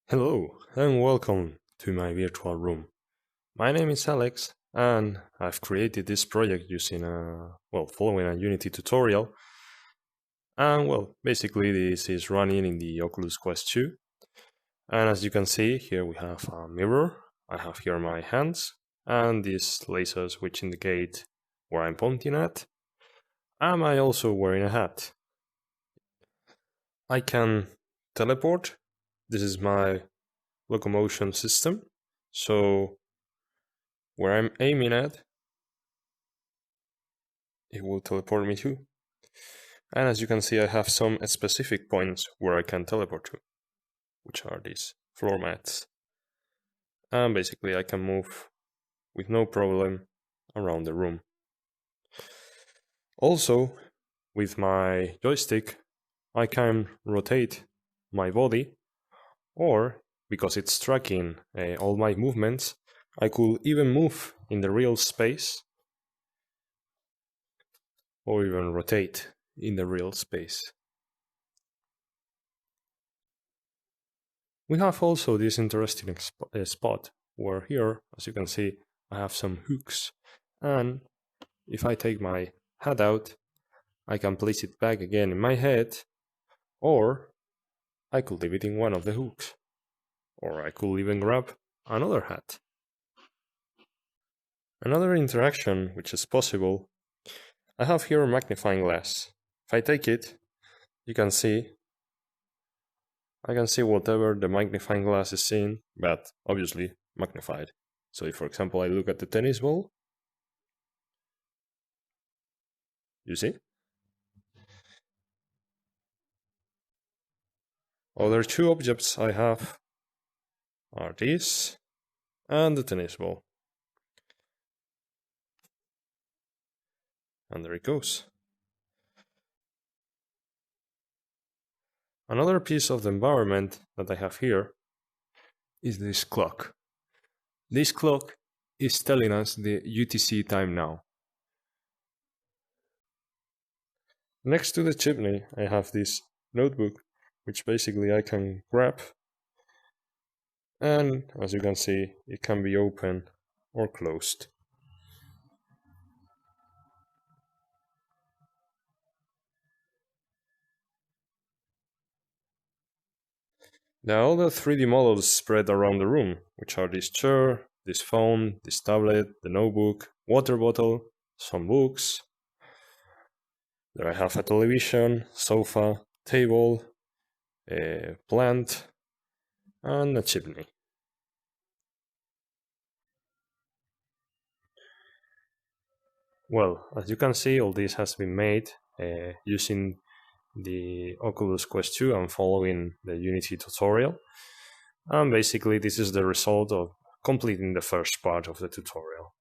Hello and welcome to my virtual room. My name is Alex and I've created this project using following a Unity tutorial. And basically this is running in the Oculus Quest 2. And as you can see, here we have a mirror. I have here my hands and these lasers which indicate where I'm pointing at. Am I also wearing a hat? I can teleport. This is my locomotion system. So where I'm aiming at, it will teleport me to. And as you can see, I have some specific points where I can teleport to, which are these floor mats. And basically I can move with no problem around the room. Also, with my joystick, I can rotate my body, or because it's tracking all my movements, I could even move in the real space, or even rotate in the real space. We have also this interesting spot where here, as you can see, I have some hooks, and if I take my hat out, I can place it back again in my head, or I could leave it in one of the hooks, or I could even grab another hat. Another interaction which is possible, I have here a magnifying glass. If I take it, I can see whatever the magnifying glass is seeing, but obviously magnified. So if, for example, I look at the tennis ball, you see? Other two objects I have are this and the tennis ball. And there it goes. Another piece of the environment that I have here is this clock. This clock is telling us the UTC time now. Next to the chimney, I have this notebook, which basically I can grab, and as you can see, it can be open or closed. There are other 3D models spread around the room, which are this chair, this phone, this tablet, the notebook, water bottle, some books. There I have a television, sofa, table, a plant, and a chimney. Well, as you can see, all this has been made using the Oculus Quest 2 and following the Unity tutorial. And basically this is the result of completing the first part of the tutorial.